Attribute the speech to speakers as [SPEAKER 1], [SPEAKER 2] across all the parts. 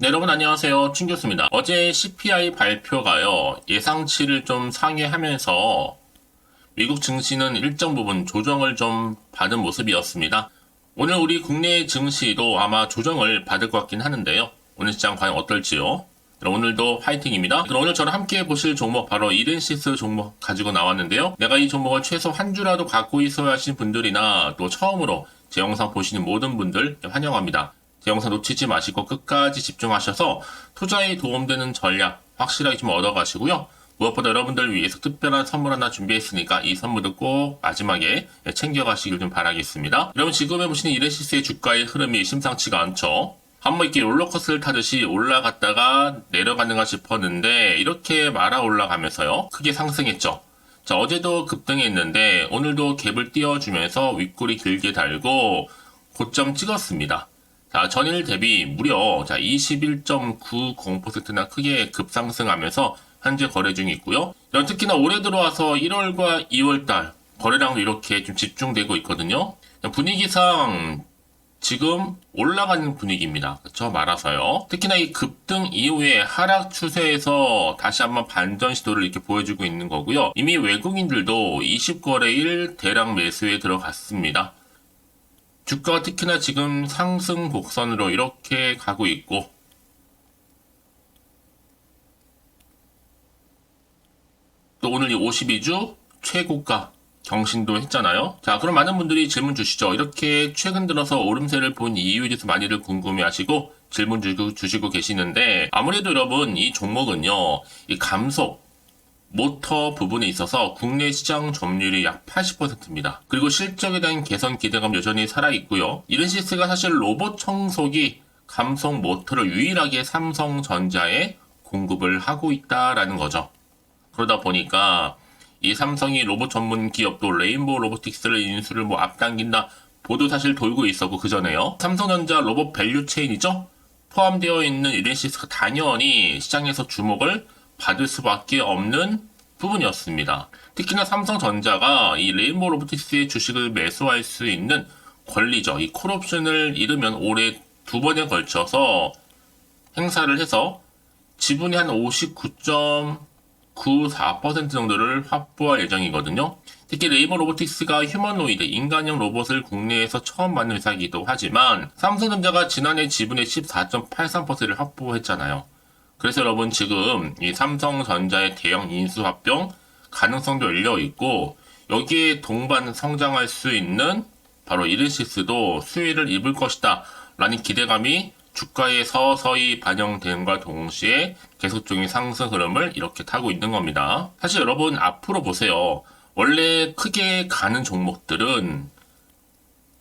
[SPEAKER 1] 네, 여러분 안녕하세요. 춘 교수입니다. 어제 CPI 발표가요, 예상치를 좀 상회하면서 미국 증시는 일정 부분 조정을 좀 받은 모습이었습니다. 오늘 우리 국내 증시도 아마 조정을 받을 것 같긴 하는데요. 오늘 시장 과연 어떨지요? 그럼 오늘도 화이팅입니다. 그럼 오늘 저랑 함께 보실 종목 바로 이덴시스 종목 가지고 나왔는데요. 내가 이 종목을 최소 한 주라도 갖고 있어야 하신 분들이나 또 처음으로 제 영상 보시는 모든 분들 환영합니다. 제 영상 놓치지 마시고 끝까지 집중하셔서 투자에 도움되는 전략 확실하게 좀 얻어가시고요. 무엇보다 여러분들 위해서 특별한 선물 하나 준비했으니까 이 선물도 꼭 마지막에 챙겨가시길 좀 바라겠습니다. 여러분 지금 해보시는 이레시스의 주가의 흐름이 심상치가 않죠. 한번 이렇게 롤러코스터를 타듯이 올라갔다가 내려가는가 싶었는데 이렇게 말아 올라가면서요. 크게 상승했죠. 자, 어제도 급등했는데 오늘도 갭을 띄워주면서 윗골이 길게 달고 고점 찍었습니다. 자, 전일 대비 무려 21.90%나 크게 급상승하면서 현재 거래 중에 있고요. 특히나 올해 들어와서 1월과 2월달 거래량도 이렇게 좀 집중되고 있거든요. 분위기상 지금 올라가는 분위기입니다. 그렇죠? 말아서요. 특히나 이 급등 이후에 하락 추세에서 다시 한번 반전 시도를 이렇게 보여주고 있는 거고요. 이미 외국인들도 20거래일 대량 매수에 들어갔습니다. 주가가 특히나 지금 상승 곡선으로 이렇게 가고 있고 또 오늘 이 52주 최고가 경신도 했잖아요. 자, 그럼 많은 분들이 질문 주시죠. 이렇게 최근 들어서 오름세를 본 이유에 대해서 많이들 궁금해하시고 질문 주시고 계시는데 아무래도 여러분 이 종목은요. 이 감속 모터 부분에 있어서 국내 시장 점유율이 약 80%입니다. 그리고 실적에 대한 개선 기대감 여전히 살아있고요. 이른시스가 사실 로봇 청소기 감속 모터를 유일하게 삼성전자에 공급을 하고 있다라는 거죠. 그러다 보니까 이 삼성이 로봇 전문 기업도 레인보우 로보틱스를 인수를 앞당긴다 보도 사실 돌고 있었고 그전에요. 삼성전자 로봇 밸류 체인이죠. 포함되어 있는 이른시스가 당연히 시장에서 주목을 받을 수밖에 없는 부분이었습니다. 특히나 삼성전자가 이 레인보우 로보틱스의 주식을 매수할 수 있는 권리죠. 이 콜옵션을 잃으면 올해 두 번에 걸쳐서 행사를 해서 지분이 한 59.94% 정도를 확보할 예정이거든요. 특히 레인보우 로보틱스가 휴머노이드, 인간형 로봇을 국내에서 처음 만든 회사이기도 하지만 삼성전자가 지난해 지분의 14.83%를 확보했잖아요. 그래서 여러분 지금 이 삼성전자의 대형 인수합병 가능성도 열려 있고 여기에 동반 성장할 수 있는 바로 이른시스도 수혜를 입을 것이다 라는 기대감이 주가에 서서히 반영되는과 동시에 계속적인 상승 흐름을 이렇게 타고 있는 겁니다. 사실 여러분 앞으로 보세요. 원래 크게 가는 종목들은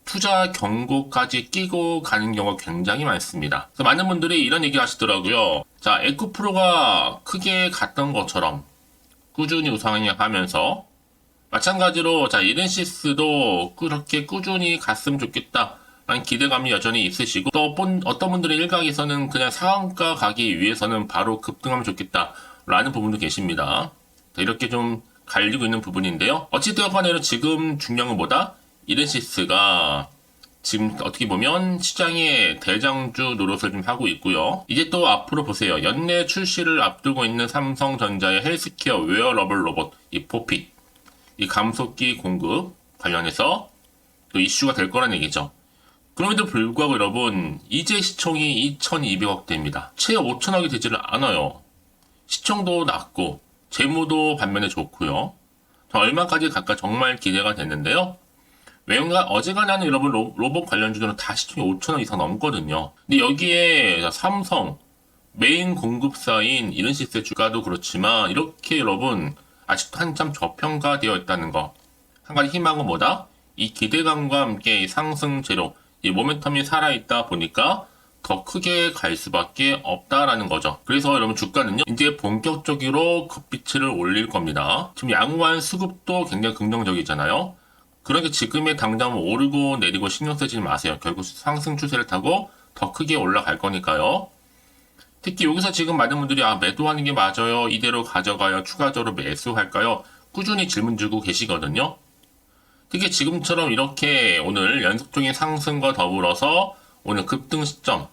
[SPEAKER 1] 투자 경고까지 끼고 가는 경우가 굉장히 많습니다. 그래서 많은 분들이 이런 얘기 하시더라고요. 자, 에코프로가 크게 갔던 것처럼 꾸준히 우상향하면서 마찬가지로 자, 이른시스도 그렇게 꾸준히 갔으면 좋겠다 라는 기대감이 여전히 있으시고 또 어떤 분들의 일각에서는 그냥 상한가 가기 위해서는 바로 급등하면 좋겠다 라는 부분도 계십니다. 이렇게 좀 갈리고 있는 부분인데요. 어찌되었건 간에 지금 중요한 것보다 이른시스가 지금 어떻게 보면 시장의 대장주 노릇을 좀 하고 있고요. 이제 또 앞으로 보세요. 연내 출시를 앞두고 있는 삼성전자의 헬스케어 웨어러블 로봇 이 포핏 이 감속기 공급 관련해서 또 이슈가 될 거란 얘기죠. 그럼에도 불구하고 여러분 이제 시총이 2200억대입니다. 채 5천억이 되지를 않아요. 시총도 낮고 재무도 반면에 좋고요. 얼마까지 갈까 정말 기대가 됐는데요. 왜냐면 어제간에 여러분 로봇 관련주들은 다 시총이 5천원 이상 넘거든요. 근데 여기에 삼성 메인 공급사인 이른시스의 주가도 그렇지만 이렇게 여러분 아직도 한참 저평가되어 있다는 거. 한 가지 희망은 뭐다? 이 기대감과 함께 이 상승 재료, 이 모멘텀이 살아있다 보니까 더 크게 갈 수밖에 없다라는 거죠. 그래서 여러분 주가는요 이제 본격적으로 급비치를 올릴 겁니다. 지금 양호한 수급도 굉장히 긍정적이잖아요. 그러니까 지금의 당장 오르고 내리고 신경 쓰지 마세요. 결국 상승 추세를 타고 더 크게 올라갈 거니까요. 특히 여기서 지금 많은 분들이 매도하는 게 맞아요. 이대로 가져가요. 추가적으로 매수할까요? 꾸준히 질문 주고 계시거든요. 특히 지금처럼 이렇게 오늘 연속적인 상승과 더불어서 오늘 급등 시점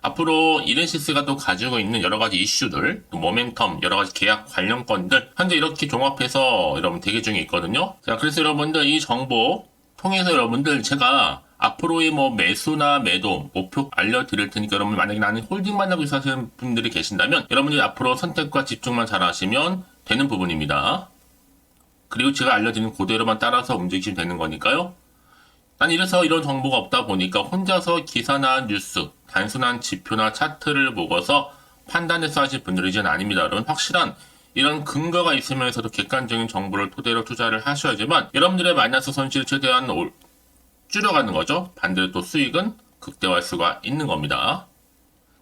[SPEAKER 1] 앞으로 이렌시스가 또 가지고 있는 여러 가지 이슈들, 또 모멘텀, 여러 가지 계약 관련 건들 현재 이렇게 종합해서 여러분 대기 중에 있거든요. 자, 그래서 여러분들 이 정보 통해서 여러분들 제가 앞으로의 뭐 매수나 매도 목표 알려드릴 테니까 여러분 만약에 나는 홀딩만 하고 있어 하시는 분들이 계신다면 여러분들이 앞으로 선택과 집중만 잘 하시면 되는 부분입니다. 그리고 제가 알려드리는 그대로만 따라서 움직이시면 되는 거니까요. 난 이래서 이런 정보가 없다 보니까 혼자서 기사나 뉴스, 단순한 지표나 차트를 보고서 판단해서 하실 분들이 이제는 아닙니다. 여러분 확실한 이런 근거가 있으면서도 객관적인 정보를 토대로 투자를 하셔야지만 여러분들의 마이너스 손실을 최대한 줄여가는 거죠. 반대로 또 수익은 극대화할 수가 있는 겁니다.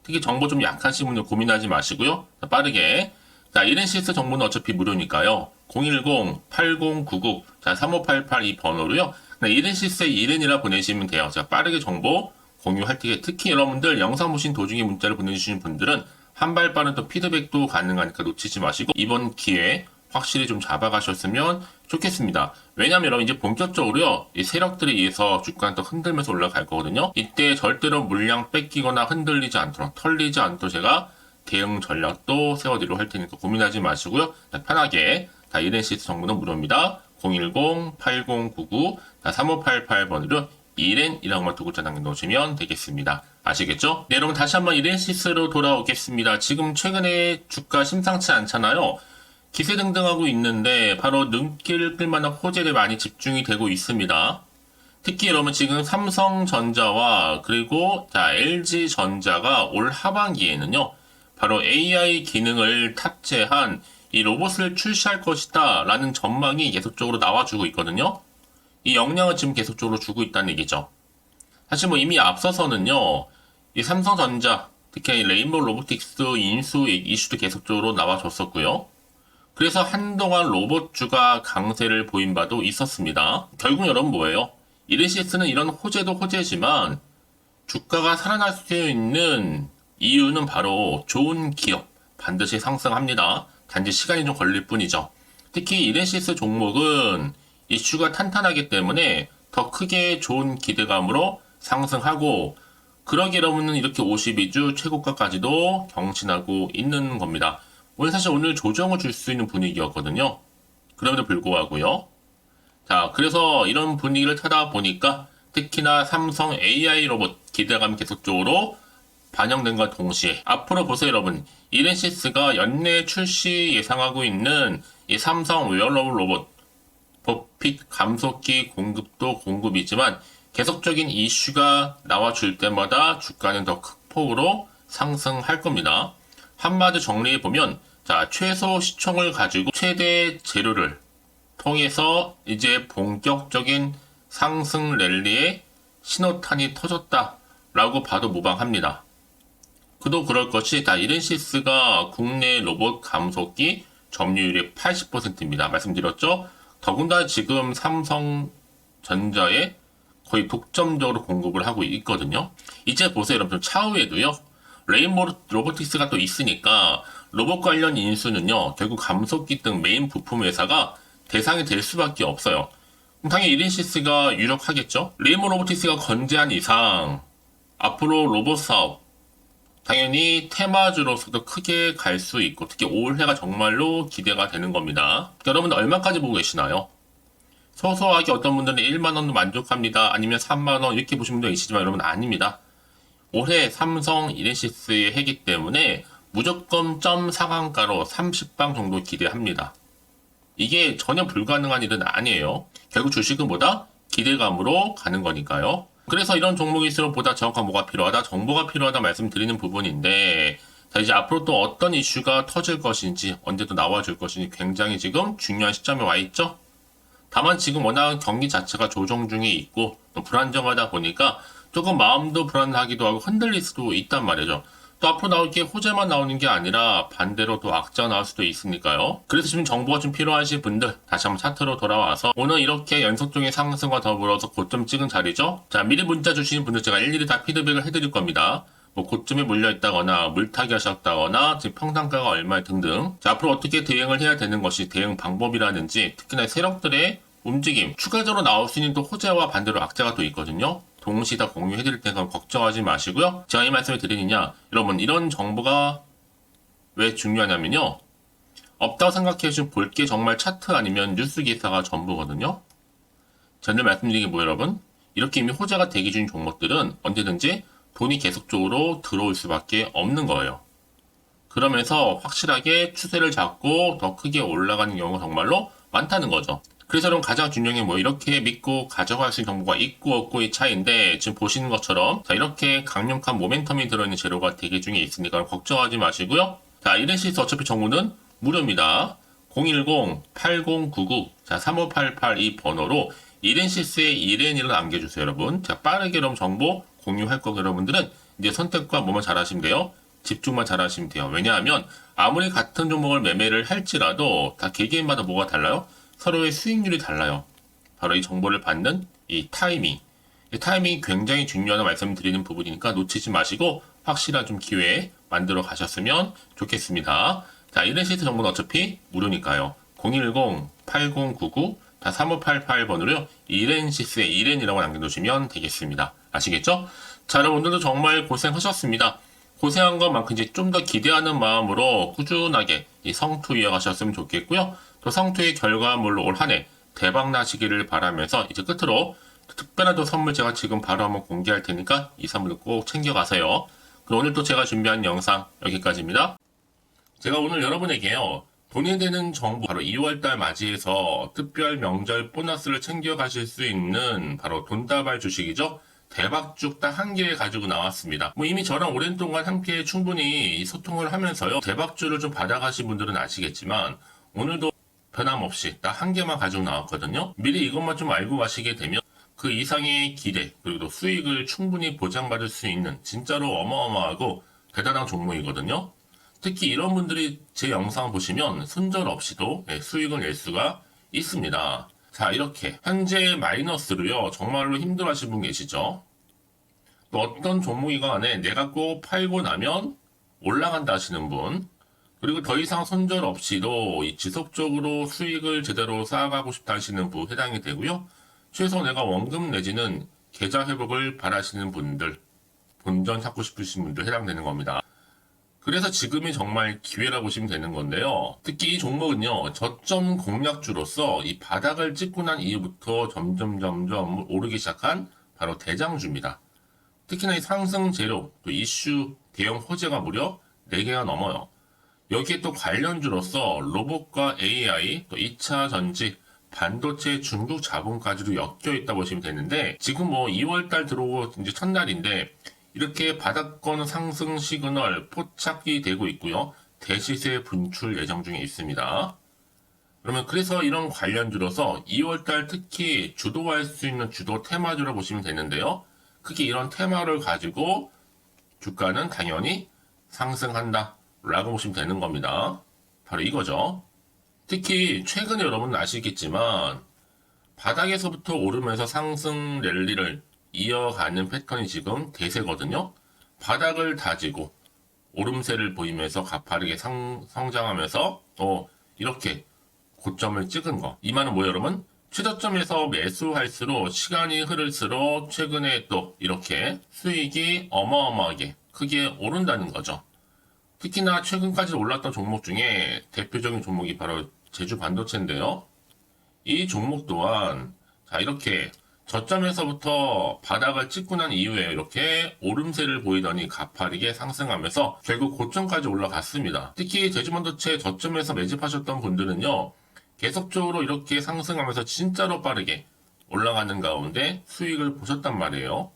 [SPEAKER 1] 특히 정보 좀 약하신 분들 고민하지 마시고요. 빠르게. 자, 이렌시스 정보는 어차피 무료니까요. 010-8099-3588 이 번호로요. 이렌시스에 이렌이라 보내시면 돼요. 제가 빠르게 정보 공유할 테니 특히 여러분들 영상 보신 도중에 문자를 보내주시는 분들은 한 발 빠른 또 피드백도 가능하니까 놓치지 마시고 이번 기회에 확실히 좀 잡아가셨으면 좋겠습니다. 왜냐면 여러분 이제 본격적으로요. 이 세력들에 의해서 주가는 또 흔들면서 올라갈 거거든요. 이때 절대로 물량 뺏기거나 흔들리지 않도록 털리지 않도록 제가 대응 전략도 세워드리도록 할 테니까 고민하지 마시고요. 편하게 다 이렌시스 정보는 무료입니다. 010-8099-3588번으로 이렌이라고 만 두 글자 남겨놓으시면 되겠습니다. 아시겠죠? 네, 여러분 다시 한번 이렌시스로 돌아오겠습니다. 지금 최근에 주가 심상치 않잖아요. 기세등등하고 있는데 바로 눈길 끌만한 호재를 많이 집중이 되고 있습니다. 특히 여러분 지금 삼성전자와 그리고 LG전자가 올 하반기에는요. 바로 AI 기능을 탑재한 이 로봇을 출시할 것이다 라는 전망이 계속적으로 나와주고 있거든요. 이 역량을 지금 계속적으로 주고 있다는 얘기죠. 사실 뭐 이미 앞서서는요. 이 삼성전자, 특히 레인보우 로보틱스 인수 이슈도 계속적으로 나와줬었고요. 그래서 한동안 로봇주가 강세를 보인 바도 있었습니다. 결국 여러분 뭐예요? 이렌시스는 이런 호재도 호재지만 주가가 살아날 수 있는 이유는 바로 좋은 기업 반드시 상승합니다. 단지 시간이 좀 걸릴 뿐이죠. 특히 이렌시스 종목은 이슈가 탄탄하기 때문에 더 크게 좋은 기대감으로 상승하고 그러기 여러분은 이렇게 52주 최고가까지도 경신하고 있는 겁니다. 사실 오늘 조정을 줄 수 있는 분위기였거든요. 그럼에도 불구하고요. 자, 그래서 이런 분위기를 타다 보니까 특히나 삼성 AI 로봇 기대감이 계속적으로 반영된 것과 동시에 앞으로 보세요 여러분. 이렌시스가 연내 출시 예상하고 있는 이 삼성 웨어러블 로봇 버핏 감속기 공급도 공급이지만 계속적인 이슈가 나와줄 때마다 주가는 더 극폭으로 상승할 겁니다. 한마디 정리해보면 자, 최소 시총을 가지고 최대 재료를 통해서 이제 본격적인 상승 랠리에 신호탄이 터졌다라고 봐도 무방합니다. 그도 그럴 것이 이렌시스가 국내 로봇 감속기 점유율이 80%입니다. 말씀드렸죠? 더군다나 지금 삼성전자에 거의 독점적으로 공급을 하고 있거든요. 이제 보세요 여러분 차후에도요. 레인보우 로보틱스가 또 있으니까 로봇 관련 인수는요. 결국 감속기 등 메인 부품 회사가 대상이 될 수밖에 없어요. 그럼 당연히 이렌시스가 유력하겠죠. 레인보우 로보틱스가 건재한 이상 앞으로 로봇 사업 당연히 테마주로서도 크게 갈 수 있고 특히 올해가 정말로 기대가 되는 겁니다. 여러분들 얼마까지 보고 계시나요? 소소하게 어떤 분들은 1만원도 만족합니다. 아니면 3만원 이렇게 보시는 분도 계시지만 여러분 아닙니다. 올해 삼성 이렌시스의 해기 때문에 무조건 점 상한가로 30방 정도 기대합니다. 이게 전혀 불가능한 일은 아니에요. 결국 주식은 뭐다? 기대감으로 가는 거니까요. 그래서 이런 종목일수록 보다 정확한 뭐가 필요하다, 정보가 필요하다 말씀드리는 부분인데 자 이제 앞으로 또 어떤 이슈가 터질 것인지 언제 또 나와줄 것인지 굉장히 지금 중요한 시점에 와 있죠. 다만 지금 워낙 경기 자체가 조정 중에 있고 또 불안정하다 보니까 조금 마음도 불안하기도 하고 흔들릴 수도 있단 말이죠. 또 앞으로 나올 게 호재만 나오는 게 아니라 반대로 또 악재가 나올 수도 있으니까요. 그래서 지금 정보가 좀 필요하신 분들 다시 한번 차트로 돌아와서 오늘 이렇게 연속적인 상승과 더불어서 고점 찍은 자리죠. 자, 미리 문자 주시는 분들 제가 일일이 다 피드백을 해드릴 겁니다. 뭐 고점에 몰려있다거나 물타기 하셨다거나 지금 평단가가 얼마에 등등. 자, 앞으로 어떻게 대응을 해야 되는 것이 대응 방법이라든지 특히나 세력들의 움직임 추가적으로 나올 수 있는 또 호재와 반대로 악재가 또 있거든요. 동시 다 공유해드릴 테니까 걱정하지 마시고요. 제가 이 말씀을 드리느냐, 여러분 이런 정보가 왜 중요하냐면요, 없다고 생각해주면 볼 게 정말 차트 아니면 뉴스 기사가 전부거든요. 전에 말씀드린 게 뭐예요, 여러분? 이렇게 이미 호재가 대기 중인 종목들은 언제든지 돈이 계속적으로 들어올 수밖에 없는 거예요. 그러면서 확실하게 추세를 잡고 더 크게 올라가는 경우가 정말로 많다는 거죠. 그래서 여러분 가장 중요한 게 뭐 이렇게 믿고 가져갈 수 있는 정보가 있고 없고의 차이인데, 지금 보시는 것처럼 자 이렇게 강력한 모멘텀이 들어있는 재료가 대기 중에 있으니까 걱정하지 마시고요. 자, 이렌시스 어차피 정보는 무료입니다. 010-8099 자 3588 이 번호로 이렌시스의 이렌이를 남겨주세요, 여러분. 자, 빠르게 그럼 정보 공유할 거고, 여러분들은 이제 선택과 뭐만 잘하시면 돼요. 집중만 잘하시면 돼요. 왜냐하면 아무리 같은 종목을 매매를 할지라도 다 개개인마다 뭐가 달라요? 서로의 수익률이 달라요. 바로 이 정보를 받는 이 타이밍. 이 타이밍이 굉장히 중요하다고 말씀드리는 부분이니까 놓치지 마시고 확실한 좀 기회 만들어 가셨으면 좋겠습니다. 자, 이렌시스 정보는 어차피 무료니까요. 010-8099 3588번으로요. 이렌시스의 이렌이라고 남겨놓으시면 되겠습니다. 아시겠죠? 자, 여러분들도 정말 고생하셨습니다. 고생한 것만큼 이제 좀 더 기대하는 마음으로 꾸준하게 이 성투 이어가셨으면 좋겠고요. 또 성투의 결과물로 올 한 해 대박 나시기를 바라면서 이제 끝으로 특별한 또 선물 제가 지금 바로 한번 공개할 테니까 이 선물 꼭 챙겨가세요. 그럼 오늘 또 제가 준비한 영상 여기까지입니다. 제가 오늘 여러분에게요, 돈이 되는 정보, 바로 2월달 맞이해서 특별 명절 보너스를 챙겨가실 수 있는 바로 돈다발 주식이죠. 대박죽 딱 한 개 가지고 나왔습니다. 뭐 이미 저랑 오랜 동안 함께 충분히 소통을 하면서요, 대박주를 좀 받아가신 분들은 아시겠지만 오늘도 변함없이 딱 한 개만 가지고 나왔거든요. 미리 이것만 좀 알고 가시게 되면 그 이상의 기대 그리고 또 수익을 충분히 보장받을 수 있는 진짜로 어마어마하고 대단한 종목이거든요. 특히 이런 분들이 제 영상 보시면 손절 없이도 수익을 낼 수가 있습니다. 자, 이렇게 현재 마이너스로요, 정말로 힘들어하시는 분 계시죠? 또 어떤 종목이가 안에 내가 꼭 팔고 나면 올라간다 하시는 분, 그리고 더 이상 손절 없이도 지속적으로 수익을 제대로 쌓아가고 싶다 하시는 분 해당이 되고요. 최소 내가 원금 내지는 계좌 회복을 바라시는 분들, 본전 찾고 싶으신 분들 해당되는 겁니다. 그래서 지금이 정말 기회라고 보시면 되는 건데요. 특히 이 종목은요, 저점 공략주로서 이 바닥을 찍고 난 이후부터 점점 오르기 시작한 바로 대장주입니다. 특히나 이 상승 재료, 또 이슈, 대형 호재가 무려 4개가 넘어요. 여기에 또 관련주로서 로봇과 AI, 또 2차 전지, 반도체, 중국 자본까지도 엮여 있다 보시면 되는데, 지금 뭐 2월달 들어오고 이제 첫날인데 이렇게 바닥권 상승 시그널 포착이 되고 있고요. 대시세 분출 예정 중에 있습니다. 그러면 그래서 이런 관련주로서 2월달 특히 주도할 수 있는 주도 테마주로 보시면 되는데요. 크게 이런 테마를 가지고 주가는 당연히 상승한다 라고 보시면 되는 겁니다. 바로 이거죠. 특히 최근에 여러분 아시겠지만 바닥에서부터 오르면서 상승 랠리를 이어가는 패턴이 지금 대세거든요. 바닥을 다지고 오름세를 보이면서 가파르게 성장하면서 또 이렇게 고점을 찍은 거. 이 말은 뭐예요, 여러분? 최저점에서 매수할수록 시간이 흐를수록 최근에 또 이렇게 수익이 어마어마하게 크게 오른다는 거죠. 특히나 최근까지 올랐던 종목 중에 대표적인 종목이 바로 제주 반도체인데요. 이 종목 또한 자 이렇게 저점에서부터 바닥을 찍고 난 이후에 이렇게 오름세를 보이더니 가파르게 상승하면서 결국 고점까지 올라갔습니다. 특히 제주반도체 저점에서 매집하셨던 분들은요, 계속적으로 이렇게 상승하면서 진짜로 빠르게 올라가는 가운데 수익을 보셨단 말이에요.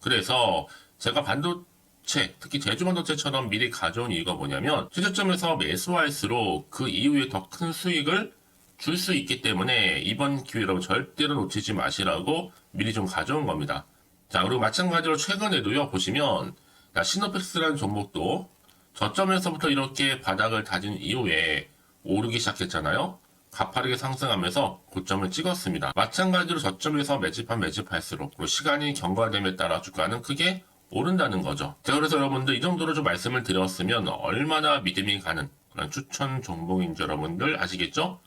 [SPEAKER 1] 그래서 제가 반도체, 특히 제주반도체처럼 미리 가져온 이유가 뭐냐면 최저점에서 매수할수록 그 이후에 더 큰 수익을 줄 수 있기 때문에 이번 기회로 절대로 놓치지 마시라고 미리 좀 가져온 겁니다. 자, 그리고 마찬가지로 최근에도요, 보시면 시노펙스라는 종목도 저점에서부터 이렇게 바닥을 다진 이후에 오르기 시작했잖아요. 가파르게 상승하면서 고점을 찍었습니다. 마찬가지로 저점에서 매집할수록 그리고 시간이 경과됨에 따라 주가는 크게 오른다는 거죠. 자, 그래서 여러분들 이 정도로 좀 말씀을 드렸으면 얼마나 믿음이 가는 그런 추천 종목인지 여러분들 아시겠죠?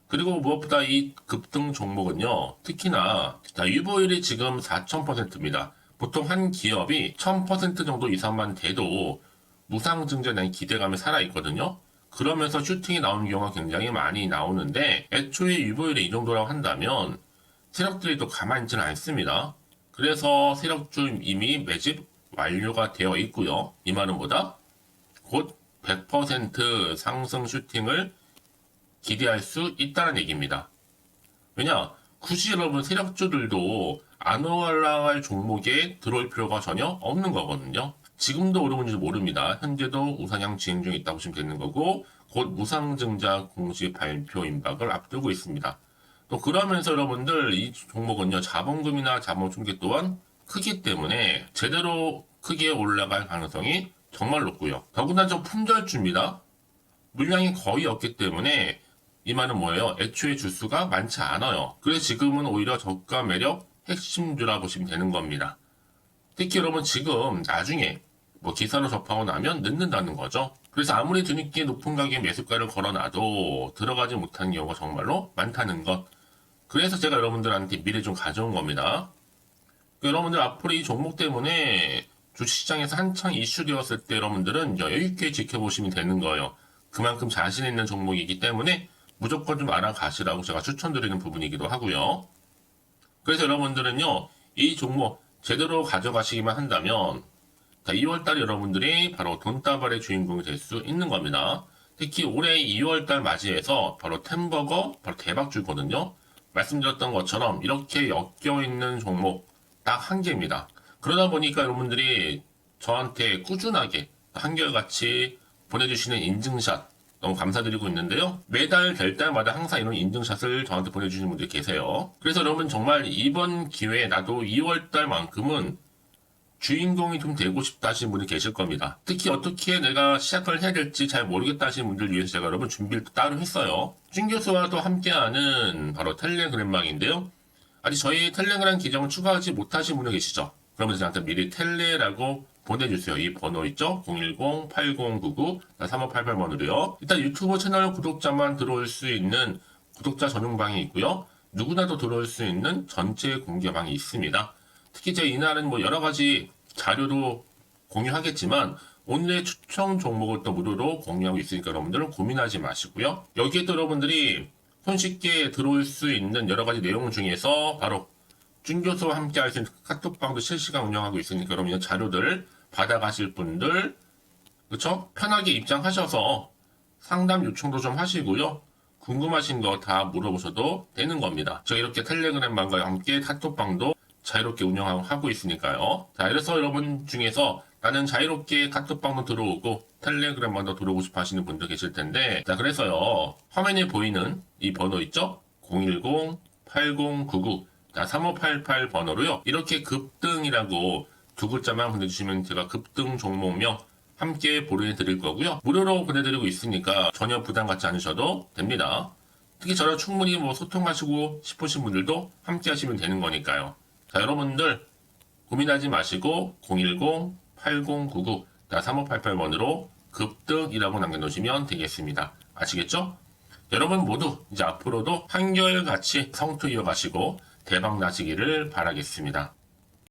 [SPEAKER 1] 그리고 무엇보다 이 급등 종목은요, 특히나 유보율이 지금 4000%입니다. 보통 한 기업이 1000% 정도 이상만 돼도 무상증자에 대한 기대감이 살아있거든요. 그러면서 슈팅이 나오는 경우가 굉장히 많이 나오는데, 애초에 유보율이 이 정도라고 한다면 세력들이 또 가만히 있지는 않습니다. 그래서 세력주 이미 매집 완료가 되어 있고요. 이 말은 뭐다? 곧 100% 상승 슈팅을 기대할 수 있다는 얘기입니다. 왜냐? 굳이 여러분 세력주들도 안 올라갈 종목에 들어올 필요가 전혀 없는 거거든요. 지금도 오르는지 모릅니다. 현재도 우상향 진행 중에 있다고 보시면 되는 거고, 곧 무상증자 공식 발표 임박을 앞두고 있습니다. 또 그러면서 여러분들 이 종목은요, 자본금이나 자본 충격 또한 크기 때문에 제대로 크게 올라갈 가능성이 정말 높고요. 더군다나 좀 품절주입니다. 물량이 거의 없기 때문에 이 말은 뭐예요? 애초에 주수가 많지 않아요. 그래서 지금은 오히려 저가 매력 핵심주라 보시면 되는 겁니다. 특히 여러분 지금 나중에 뭐 기사로 접하고 나면 늦는다는 거죠. 그래서 아무리 뒤늦게 높은 가격에 매수가를 걸어놔도 들어가지 못하는 경우가 정말로 많다는 것. 그래서 제가 여러분들한테 미리 좀 가져온 겁니다. 여러분들 앞으로 이 종목 때문에 주식시장에서 한창 이슈되었을 때 여러분들은 여유있게 지켜보시면 되는 거예요. 그만큼 자신 있는 종목이기 때문에 무조건 좀 알아가시라고 제가 추천드리는 부분이기도 하고요. 그래서 여러분들은요, 이 종목 제대로 가져가시기만 한다면 2월달에 여러분들이 바로 돈다발의 주인공이 될 수 있는 겁니다. 특히 올해 2월달 맞이해서 바로 템버거 바로 대박주거든요. 말씀드렸던 것처럼 이렇게 엮여있는 종목 딱 한 개입니다. 그러다 보니까 여러분들이 저한테 꾸준하게 한결같이 보내주시는 인증샷 너무 감사드리고 있는데요. 매달 될 때마다 항상 이런 인증샷을 저한테 보내주시는 분들이 계세요. 그래서 여러분 정말 이번 기회에 나도 2월달만큼은 주인공이 좀 되고 싶다 하시는 분이 계실 겁니다. 특히 어떻게 내가 시작을 해야 될지 잘 모르겠다 하시는 분들 위해서 제가 여러분 준비를 따로 했어요. 준 교수와도 함께하는 바로 텔레그램방인데요. 아직 저희 텔레그램 계정을 추가하지 못하신 분이 계시죠? 그러면 저한테 미리 텔레라고 보내주세요. 이 번호 있죠? 010-8099-3588번으로요. 일단 유튜브 채널 구독자만 들어올 수 있는 구독자 전용방이 있고요. 누구나도 들어올 수 있는 전체 공개방이 있습니다. 특히 제가 이날은 뭐 여러 가지 자료도 공유하겠지만 오늘의 추천 종목을 또 무료로 공유하고 있으니까 여러분들은 고민하지 마시고요. 여기에 또 여러분들이 손쉽게 들어올 수 있는 여러 가지 내용 중에서 바로 준교수와 함께 할 수 있는 카톡방도 실시간 운영하고 있으니까 여러분 자료들 받아가실 분들 그쵸? 편하게 입장하셔서 상담 요청도 좀 하시고요. 궁금하신 거 다 물어보셔도 되는 겁니다. 저 이렇게 텔레그램방과 함께 카톡방도 자유롭게 운영하고 있으니까요. 자, 그래서 여러분 중에서 나는 자유롭게 카톡방도 들어오고 텔레그램방도 들어오고 싶어 하시는 분들 계실 텐데, 자, 그래서요. 화면에 보이는 이 번호 있죠? 010-8099-3588 번호로요. 이렇게 급등이라고 두 글자만 보내주시면 제가 급등 종목명 함께 보내드릴 거고요. 무료로 보내드리고 있으니까 전혀 부담 갖지 않으셔도 됩니다. 특히 저랑 충분히 뭐 소통하시고 싶으신 분들도 함께 하시면 되는 거니까요. 자, 여러분들 고민하지 마시고 010-8099-3588번으로 급등이라고 남겨놓으시면 되겠습니다. 아시겠죠? 여러분 모두 이제 앞으로도 한결같이 성투 이어가시고 대박 나시기를 바라겠습니다.